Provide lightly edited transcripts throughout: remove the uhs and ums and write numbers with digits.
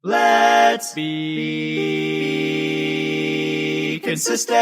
Let's be consistent.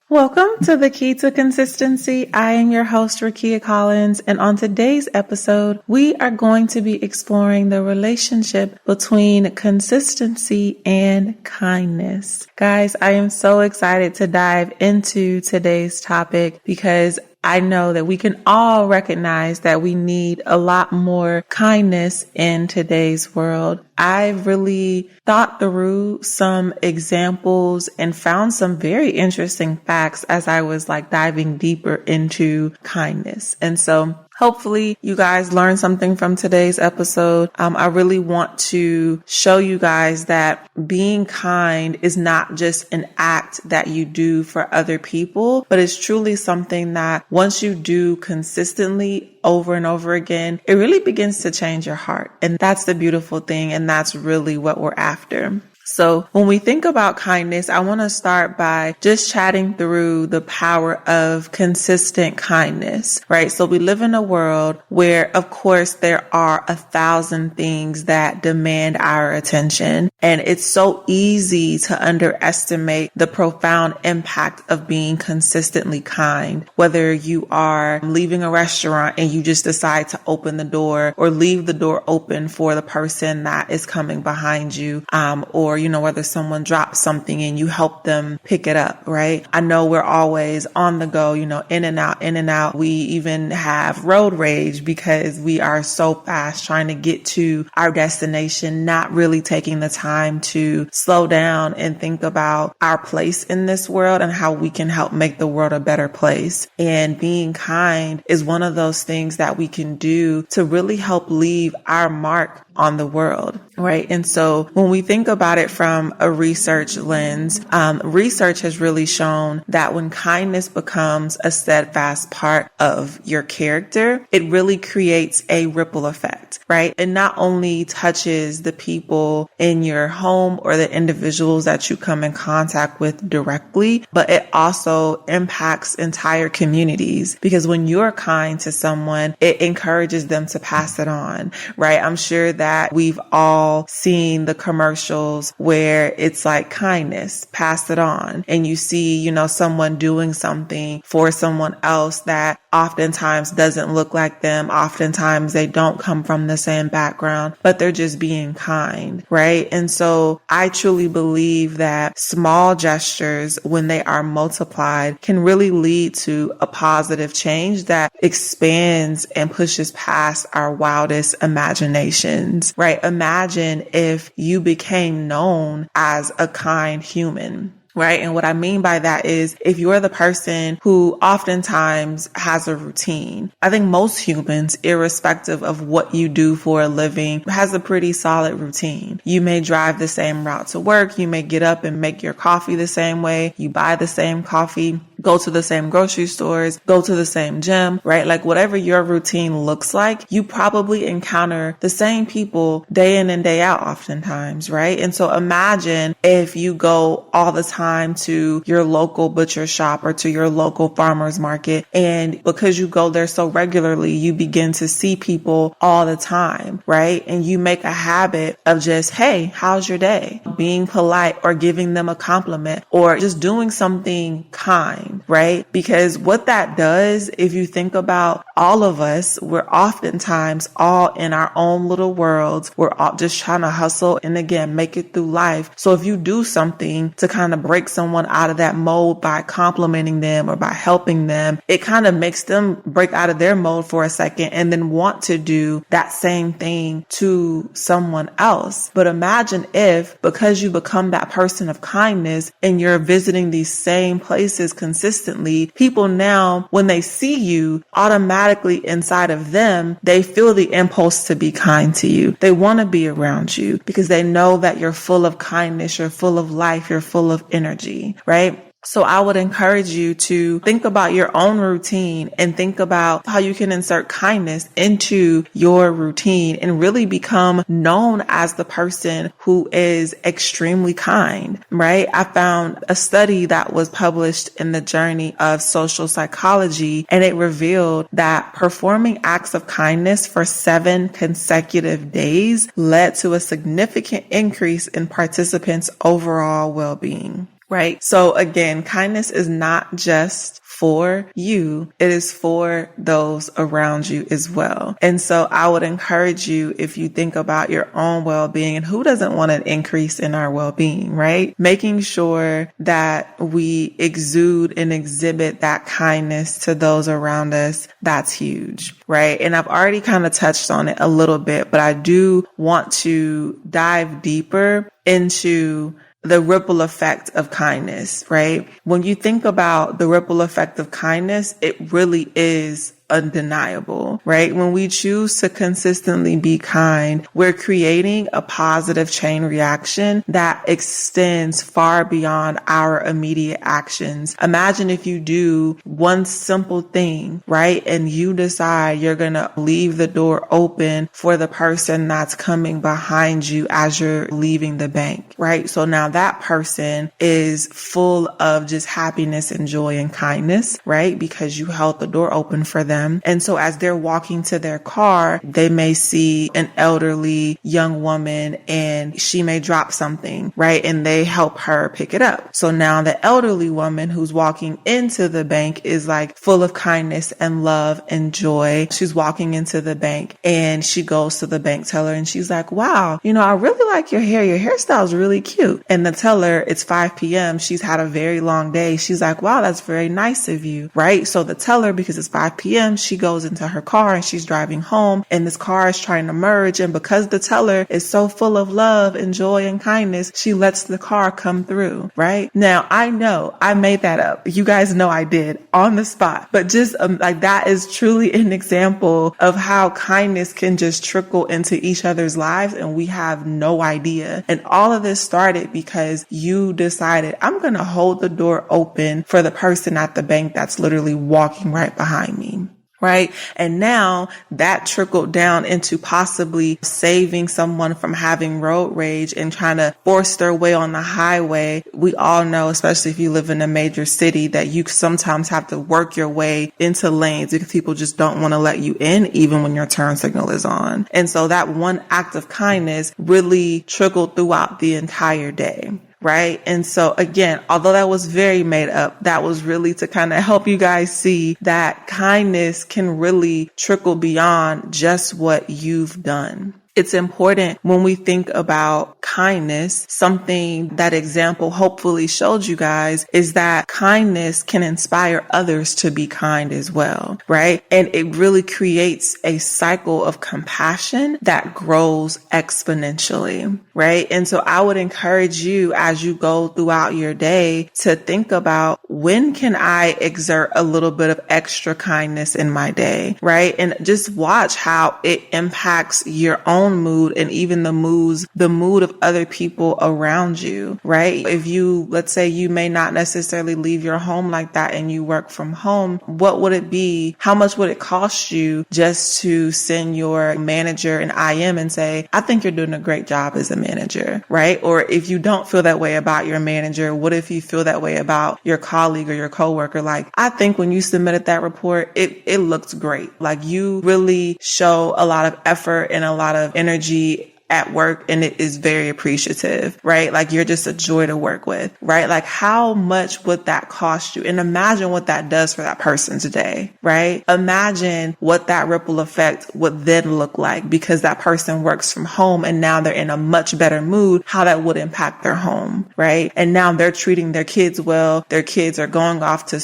Welcome to The Key to Consistency. I am your host, Rakeyia Collins, and on today's episode, we are going to be exploring the relationship between consistency and kindness. Guys, I am so excited to dive into today's topic because I know that we can all recognize that we need a lot more kindness in today's world. I've really thought through some examples and found some very interesting facts as I was diving deeper into kindness. And so hopefully you guys learned something from today's episode. I really want to show you guys that being kind is not just an act that you do for other people, but it's truly something that once you do consistently over and over again, it really begins to change your heart. And that's the beautiful thing. And that's really what we're after. So when we think about kindness, I want to start by just chatting through the power of consistent kindness, right? So we live in a world where, of course, there are 1,000 things that demand our attention. And it's so easy to underestimate the profound impact of being consistently kind. Whether you are leaving a restaurant and you just decide to open the door or leave the door open for the person that is coming behind you, or whether someone drops something and you help them pick it up, right? I know we're always on the go, in and out. We even have road rage because we are so fast trying to get to our destination, not really taking the time to slow down and think about our place in this world and how we can help make the world a better place. And being kind is one of those things that we can do to really help leave our mark on the world, right? And so when we think about it from a research lens, research has really shown that when kindness becomes a steadfast part of your character, it really creates a ripple effect, right? It not only touches the people in your home or the individuals that you come in contact with directly, but it also impacts entire communities because when you're kind to someone, it encourages them to pass it on, right? I'm sure that we've all seen the commercials where it's like kindness, pass it on. And you see, someone doing something for someone else that oftentimes doesn't look like them. Oftentimes they don't come from the same background, but they're just being kind, right? And so I truly believe that small gestures, when they are multiplied, can really lead to a positive change that expands and pushes past our wildest imaginations, right? Imagine if you became known as a kind human. Right. And what I mean by that is if you're the person who oftentimes has a routine, I think most humans, irrespective of what you do for a living, has a pretty solid routine. You may drive the same route to work. You may get up and make your coffee the same way. You buy the same coffee, go to the same grocery stores, go to the same gym, right? Like whatever your routine looks like, you probably encounter the same people day in and day out oftentimes, right? And so imagine if you go all the time to your local butcher shop or to your local farmer's market. And because you go there so regularly, you begin to see people all the time, right? And you make a habit of just, hey, how's your day? Being polite or giving them a compliment or just doing something kind, right? Because what that does, if you think about all of us, we're oftentimes all in our own little worlds. We're all just trying to hustle and again, make it through life. So if you do something to kind of break someone out of that mode by complimenting them or by helping them, it kind of makes them break out of their mode for a second and then want to do that same thing to someone else. But imagine if, because you become that person of kindness and you're visiting these same places consistently, people now, when they see you, automatically inside of them, they feel the impulse to be kind to you. They want to be around you because they know that you're full of kindness, you're full of life, you're full of energy, right? So I would encourage you to think about your own routine and think about how you can insert kindness into your routine and really become known as the person who is extremely kind, right? I found a study that was published in the Journey of Social Psychology, and it revealed that performing acts of kindness for 7 consecutive days led to a significant increase in participants' overall well-being. Right? So again, kindness is not just for you. It is for those around you as well. And so I would encourage you, if you think about your own well-being, and who doesn't want an increase in our well-being, right? Making sure that we exude and exhibit that kindness to those around us, that's huge, right? And I've already kind of touched on it a little bit, but I do want to dive deeper into the ripple effect of kindness, right? When you think about the ripple effect of kindness, it really is undeniable, right? When we choose to consistently be kind, we're creating a positive chain reaction that extends far beyond our immediate actions. Imagine if you do one simple thing, right? And you decide you're going to leave the door open for the person that's coming behind you as you're leaving the bank, right? So now that person is full of just happiness and joy and kindness, right? Because you held the door open for them. And so as they're walking to their car, they may see an elderly young woman and she may drop something, right? And they help her pick it up. So now the elderly woman who's walking into the bank is like full of kindness and love and joy. She's walking into the bank and she goes to the bank teller and she's like, wow, I really like your hair. Your hairstyle is really cute. And the teller, it's 5 p.m. She's had a very long day. She's like, wow, that's very nice of you, right? So the teller, because it's 5 p.m., she goes into her car and she's driving home and this car is trying to merge. And because the teller is so full of love and joy and kindness, she lets the car come through, right? Now, I know I made that up. You guys know I did on the spot, but just like that is truly an example of how kindness can just trickle into each other's lives and we have no idea. And all of this started because you decided, I'm going to hold the door open for the person at the bank that's literally walking right behind me. Right. And now that trickled down into possibly saving someone from having road rage and trying to force their way on the highway. We all know, especially if you live in a major city, that you sometimes have to work your way into lanes because people just don't want to let you in, even when your turn signal is on. And so that one act of kindness really trickled throughout the entire day. Right. And so again, although that was very made up, that was really to kind of help you guys see that kindness can really trickle beyond just what you've done. It's important when we think about kindness, something that example hopefully showed you guys is that kindness can inspire others to be kind as well, right? And it really creates a cycle of compassion that grows exponentially, right? And so I would encourage you as you go throughout your day to think about, when can I exert a little bit of extra kindness in my day, right? And just watch how it impacts your own mood and even the mood of other people around you, right? If you, let's say you may not necessarily leave your home like that and you work from home, what would it be? How much would it cost you just to send your manager an IM and say, I think you're doing a great job as a manager, right? Or if you don't feel that way about your manager, what if you feel that way about your colleague or your coworker? Like, I think when you submitted that report, it looked great. Like, you really show a lot of effort and a lot of energy at work, and it is very appreciative, right? Like, you're just a joy to work with, right? Like, how much would that cost you? And imagine what that does for that person today, right? Imagine what that ripple effect would then look like, because that person works from home and now they're in a much better mood, how that would impact their home, right? And now they're treating their kids well. Their kids are going off to,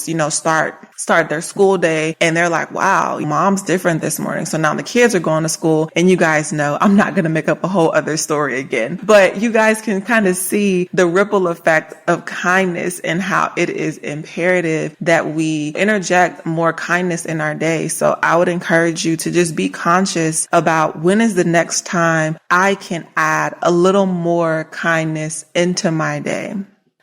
start their school day, and they're like, wow, mom's different this morning. So now the kids are going to school, and you guys know I'm not going to make up a whole other story again, but you guys can kind of see the ripple effect of kindness and how it is imperative that we interject more kindness in our day. So I would encourage you to just be conscious about, when is the next time I can add a little more kindness into my day?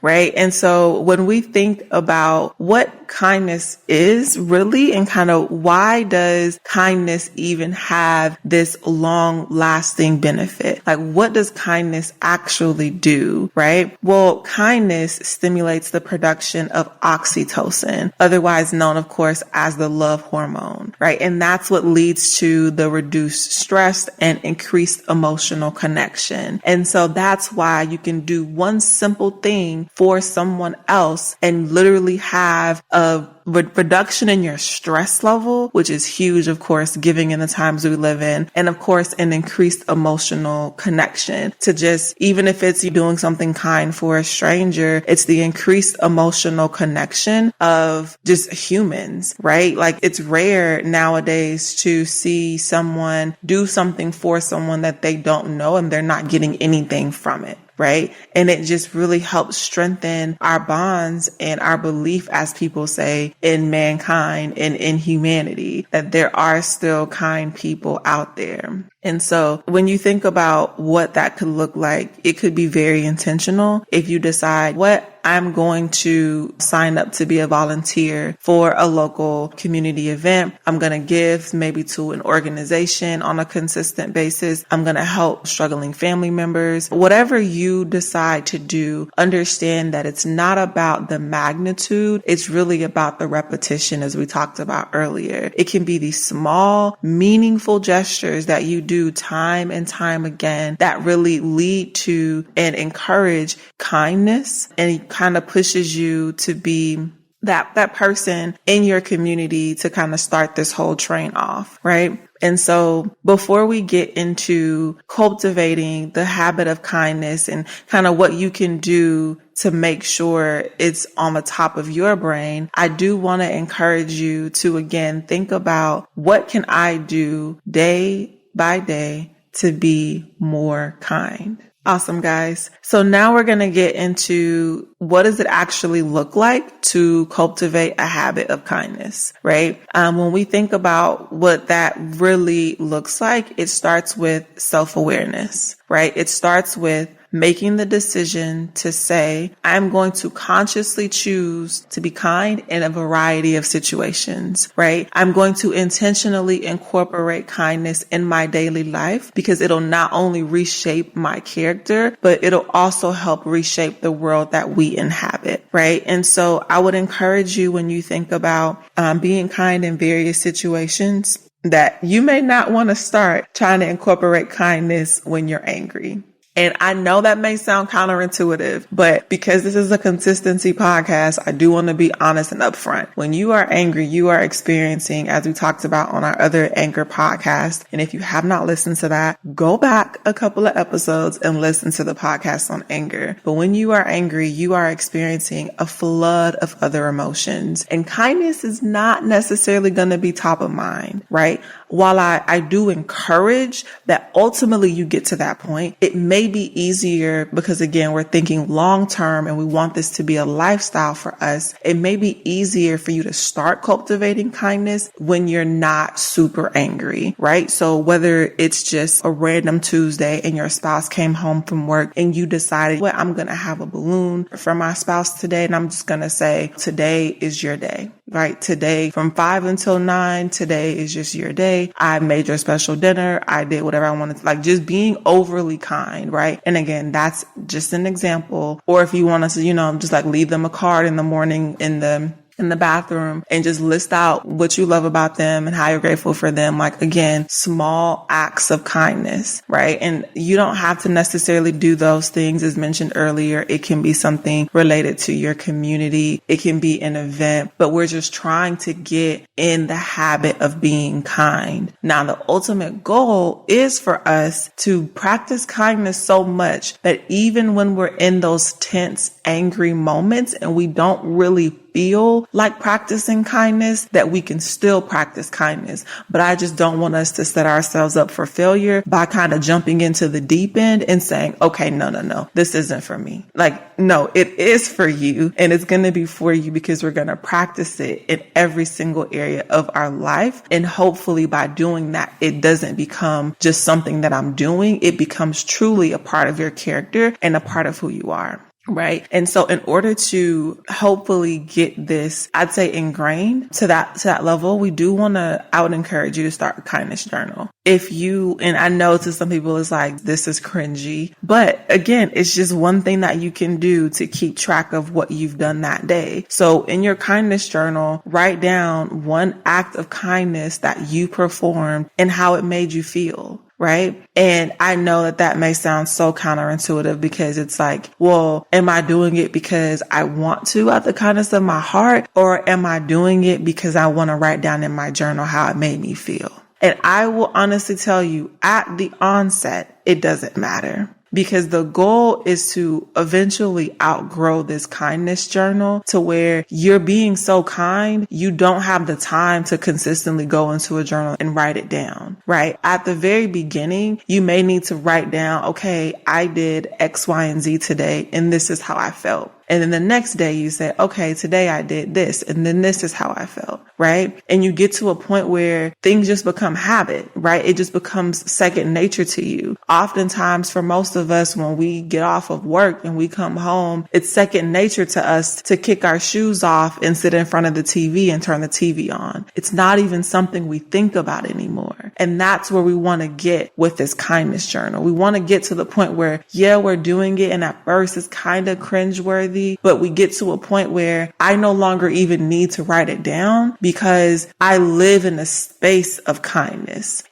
right? And so when we think about what kindness is really and kind of why does kindness even have this long lasting benefit? Like, what does kindness actually do, right? Well, kindness stimulates the production of oxytocin, otherwise known, of course, as the love hormone, right? And that's what leads to the reduced stress and increased emotional connection. And so that's why you can do one simple thing for someone else and literally have a reduction in your stress level, which is huge, of course, giving in the times we live in. And of course, an increased emotional connection to just, even if it's you doing something kind for a stranger, it's the increased emotional connection of just humans, right? Like, it's rare nowadays to see someone do something for someone that they don't know and they're not getting anything from it. Right. And it just really helps strengthen our bonds and our belief, as people say, in mankind and in humanity, that there are still kind people out there. And so when you think about what that could look like, it could be very intentional. If you decide, what I'm going to sign up to be a volunteer for a local community event. I'm going to give maybe to an organization on a consistent basis. I'm going to help struggling family members. Whatever you decide to do, understand that it's not about the magnitude. It's really about the repetition, as we talked about earlier. It can be these small, meaningful gestures that you do time and time again that really lead to and encourage kindness, and it kind of pushes you to be that person in your community to kind of start this whole train off, right? And so before we get into cultivating the habit of kindness and kind of what you can do to make sure it's on the top of your brain, I do want to encourage you to, again, think about, what can I do day by day to be more kind? Awesome, guys. So now we're going to get into, what does it actually look like to cultivate a habit of kindness, right? When we think about what that really looks like, it starts with self-awareness, right? It starts with making the decision to say, I'm going to consciously choose to be kind in a variety of situations, right? I'm going to intentionally incorporate kindness in my daily life, because it'll not only reshape my character, but it'll also help reshape the world that we inhabit, right? And so I would encourage you, when you think about being kind in various situations, that you may not want to start trying to incorporate kindness when you're angry. And I know that may sound counterintuitive, but because this is a consistency podcast, I do want to be honest and upfront. When you are angry, you are experiencing, as we talked about on our other Anchor podcast. And if you have not listened to that, go back a couple of episodes and listen to the podcast on anger. But when you are angry, you are experiencing a flood of other emotions. And kindness is not necessarily going to be top of mind, right? While I do encourage that ultimately you get to that point, it may be easier, because again, we're thinking long term and we want this to be a lifestyle for us. It may be easier for you to start cultivating kindness when you're not super angry, right? So whether it's just a random Tuesday and your spouse came home from work and you decided, well, I'm going to have a balloon for my spouse today, and I'm just going to say, today is your day, right? Today from 5 until 9, today is just your day. I made your special dinner. I did whatever I wanted to, like, just being overly kind, right? And again, that's just an example. Or if you want us to, just like leave them a card in the morning in the bathroom and just list out what you love about them and how you're grateful for them. Like, again, small acts of kindness, right? And you don't have to necessarily do those things as mentioned earlier. It can be something related to your community. It can be an event, but we're just trying to get in the habit of being kind. Now, the ultimate goal is for us to practice kindness so much that even when we're in those tense, angry moments and we don't really feel like practicing kindness, that we can still practice kindness. But I just don't want us to set ourselves up for failure by kind of jumping into the deep end and saying, okay, no, this isn't for me. Like, no, it is for you, and it's going to be for you because we're going to practice it in every single area of our life. And hopefully by doing that, it doesn't become just something that I'm doing. It becomes truly a part of your character and a part of who you are. Right. And so in order to hopefully get this, I'd say ingrained to that level, I would encourage you to start a kindness journal. And I know to some people it's like, this is cringy, but again, it's just one thing that you can do to keep track of what you've done that day. So in your kindness journal, write down one act of kindness that you performed and how it made you feel. Right. And I know that may sound so counterintuitive because it's like, well, am I doing it because I want to out the kindness of my heart, or am I doing it because I want to write down in my journal how it made me feel? And I will honestly tell you at the onset, it doesn't matter. Because the goal is to eventually outgrow this kindness journal to where you're being so kind, you don't have the time to consistently go into a journal and write it down, right? At the very beginning, you may need to write down, okay, I did X, Y, and Z today, and this is how I felt. And then the next day you say, okay, today I did this, and then this is how I felt, right? And you get to a point where things just become habit, right? It just becomes second nature to you. Oftentimes for most of us, when we get off of work and we come home, it's second nature to us to kick our shoes off and sit in front of the TV and turn the TV on. It's not even something we think about anymore. And that's where we want to get with this kindness journal. We want to get to the point where, yeah, we're doing it, and at first it's kind of cringeworthy, but we get to a point where I no longer even need to write it down because I live in a space of kindness.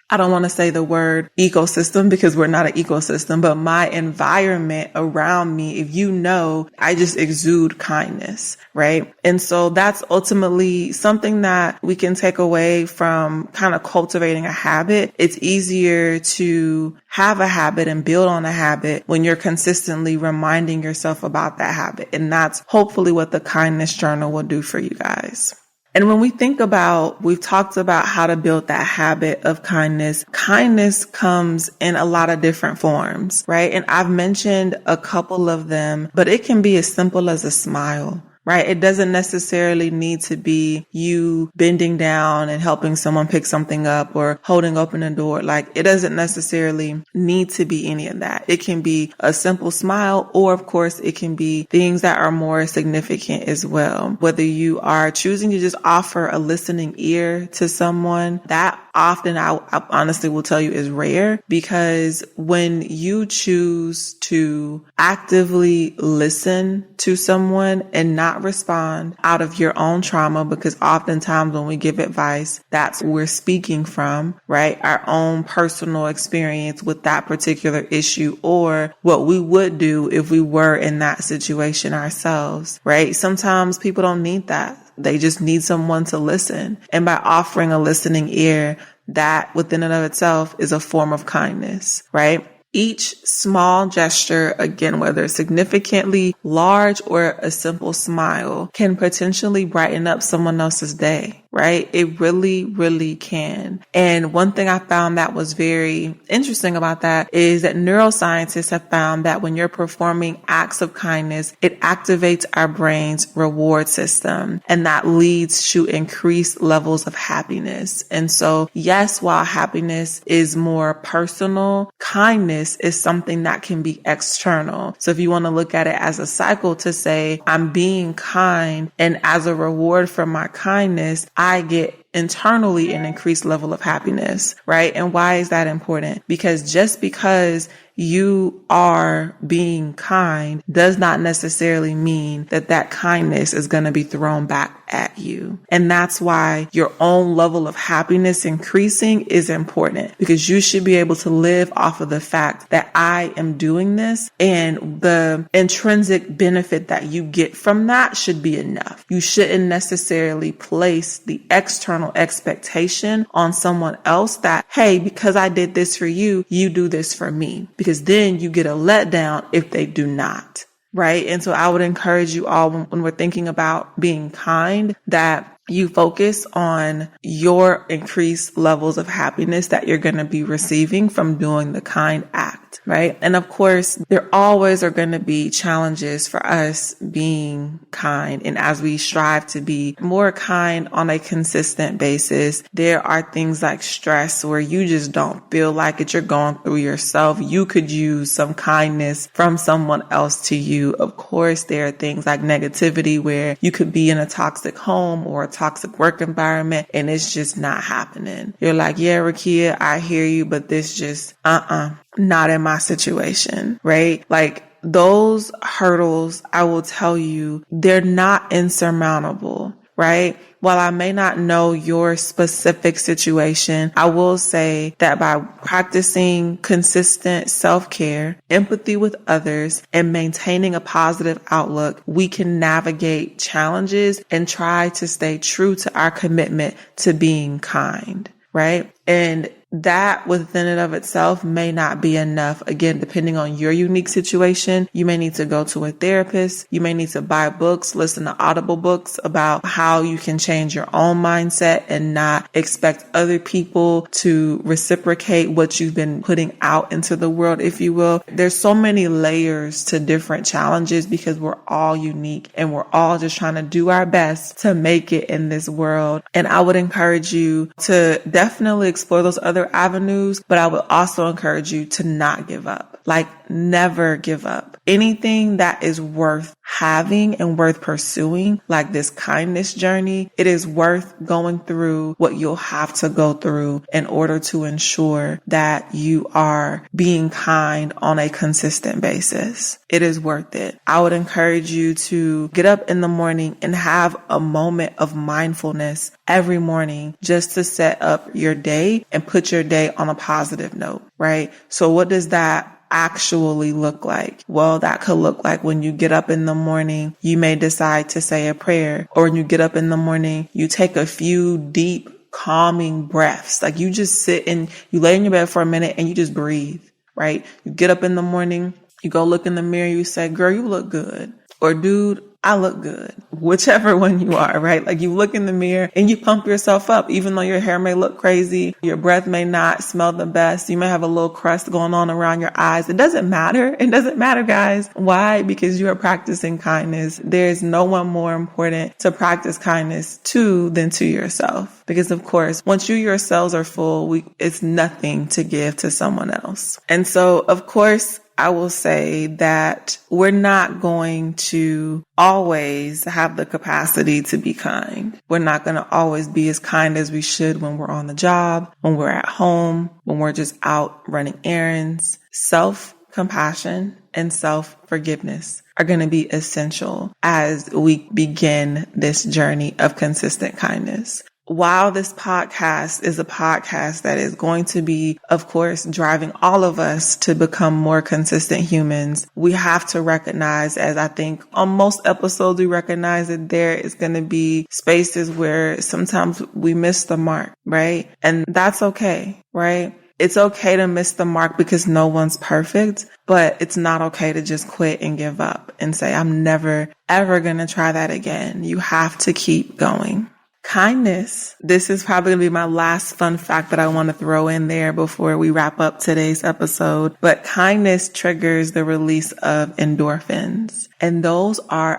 I don't want to say the word ecosystem because we're not an ecosystem, but my environment around me, if you know, I just exude kindness, right? And so that's ultimately something that we can take away from kind of cultivating a habit. It's easier to have a habit and build on a habit when you're consistently reminding yourself about that habit. And that's hopefully what the kindness journal will do for you guys. And when we've talked about how to build that habit of kindness. Kindness comes in a lot of different forms, right? And I've mentioned a couple of them, but it can be as simple as a smile. Right? It doesn't necessarily need to be you bending down and helping someone pick something up or holding open a door. Like, it doesn't necessarily need to be any of that. It can be a simple smile, or of course it can be things that are more significant as well. Whether you are choosing to just offer a listening ear to someone, that often I honestly will tell you is rare, because when you choose to actively listen to someone and not respond out of your own trauma, because oftentimes when we give advice, that's where we're speaking from, right? Our own personal experience with that particular issue, or what we would do if we were in that situation ourselves, right? Sometimes people don't need that. They just need someone to listen. And by offering a listening ear, that within and of itself is a form of kindness, right? Each small gesture, again, whether significantly large or a simple smile, can potentially brighten up someone else's day, right? It really, really can. And one thing I found that was very interesting about that is that neuroscientists have found that when you're performing acts of kindness, it activates our brain's reward system, and that leads to increased levels of happiness. And so, yes, while happiness is more personal, kindness is something that can be external. So if you want to look at it as a cycle to say, I'm being kind, and as a reward for my kindness, I get internally an increased level of happiness, right? And why is that important? Because just because you are being kind does not necessarily mean that that kindness is going to be thrown back at you. And that's why your own level of happiness increasing is important, because you should be able to live off of the fact that I am doing this, and the intrinsic benefit that you get from that should be enough. You shouldn't necessarily place the external expectation on someone else that, hey, because I did this for you, you do this for me. Because then you get a letdown if they do not, right? And so I would encourage you all, when we're thinking about being kind, that you focus on your increased levels of happiness that you're going to be receiving from doing the kind act, right? And of course, there always are going to be challenges for us being kind. And as we strive to be more kind on a consistent basis, there are things like stress where you just don't feel like it. You're going through yourself. You could use some kindness from someone else to you. Of course, there are things like negativity where you could be in a toxic home or a toxic work environment and it's just not happening. You're like, yeah, Rakeyia, I hear you, but this just, not in my situation, right? Like those hurdles, I will tell you, they're not insurmountable, right? While I may not know your specific situation, I will say that by practicing consistent self-care, empathy with others, and maintaining a positive outlook, we can navigate challenges and try to stay true to our commitment to being kind, right? And that within and of itself may not be enough. Again, depending on your unique situation, you may need to go to a therapist. You may need to buy books, listen to audible books about how you can change your own mindset and not expect other people to reciprocate what you've been putting out into the world, if you will. There's so many layers to different challenges because we're all unique and we're all just trying to do our best to make it in this world. And I would encourage you to definitely explore those other avenues, but I would also encourage you to not give up. Like never give up. Anything that is worth having and worth pursuing, like this kindness journey, it is worth going through what you'll have to go through in order to ensure that you are being kind on a consistent basis. It is worth it. I would encourage you to get up in the morning and have a moment of mindfulness every morning just to set up your day and put your day on a positive note, right? So what does that actually look like? Well, that could look like when you get up in the morning, you may decide to say a prayer, or when you get up in the morning, you take a few deep, calming breaths. Like you just sit and you lay in your bed for a minute and you just breathe, right? You get up in the morning, you go look in the mirror, you say, girl, you look good. Or dude, I look good. Whichever one you are, right? Like you look in the mirror and you pump yourself up, even though your hair may look crazy, your breath may not smell the best. You may have a little crust going on around your eyes. It doesn't matter. It doesn't matter, guys. Why? Because you are practicing kindness. There's no one more important to practice kindness to than to yourself. Because of course, once you yourselves are full, it's nothing to give to someone else. And so, of course, I will say that we're not going to always have the capacity to be kind. We're not going to always be as kind as we should when we're on the job, when we're at home, when we're just out running errands. Self-compassion and self-forgiveness are going to be essential as we begin this journey of consistent kindness. While this podcast is a podcast that is going to be, of course, driving all of us to become more consistent humans, we have to recognize, as I think on most episodes, we recognize that there is going to be spaces where sometimes we miss the mark, right? And that's okay, right? It's okay to miss the mark because no one's perfect, but it's not okay to just quit and give up and say, I'm never, ever going to try that again. You have to keep going. Kindness. This is probably going to be my last fun fact that I want to throw in there before we wrap up today's episode. But kindness triggers the release of endorphins. And those are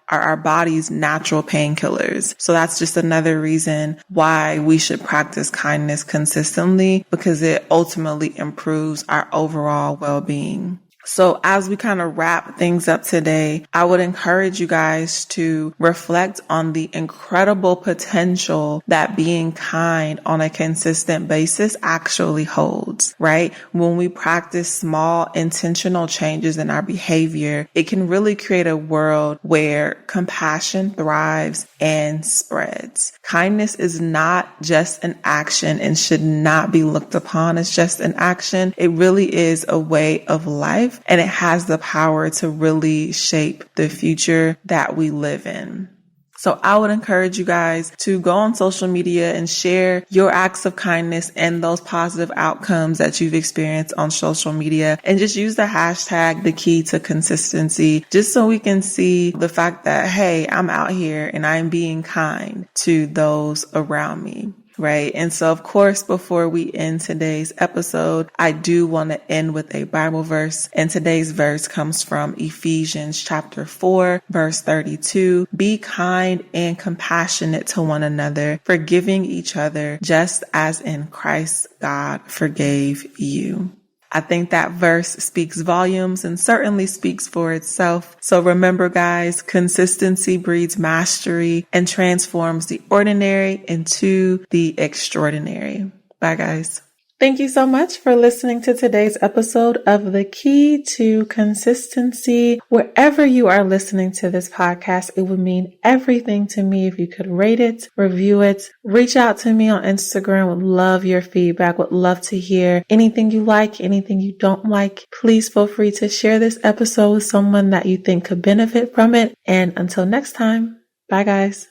our body's natural painkillers. So that's just another reason why we should practice kindness consistently, because it ultimately improves our overall well-being. So as we kind of wrap things up today, I would encourage you guys to reflect on the incredible potential that being kind on a consistent basis actually holds, right? When we practice small intentional changes in our behavior, it can really create a world where compassion thrives and spreads. Kindness is not just an action and should not be looked upon as just an action. It really is a way of life. And it has the power to really shape the future that we live in. So I would encourage you guys to go on social media and share your acts of kindness and those positive outcomes that you've experienced on social media, and just use the hashtag, the key to consistency, just so we can see the fact that, hey, I'm out here and I'm being kind to those around me. Right. And so, of course, before we end today's episode, I do want to end with a Bible verse. And today's verse comes from Ephesians chapter 4, verse 32. Be kind and compassionate to one another, forgiving each other, just as in Christ God forgave you. I think that verse speaks volumes and certainly speaks for itself. So remember, guys, consistency breeds mastery and transforms the ordinary into the extraordinary. Bye, guys. Thank you so much for listening to today's episode of The Key to Consistency. Wherever you are listening to this podcast, it would mean everything to me if you could rate it, review it, reach out to me on Instagram. Would love your feedback, would love to hear anything you like, anything you don't like. Please feel free to share this episode with someone that you think could benefit from it. And until next time, bye guys.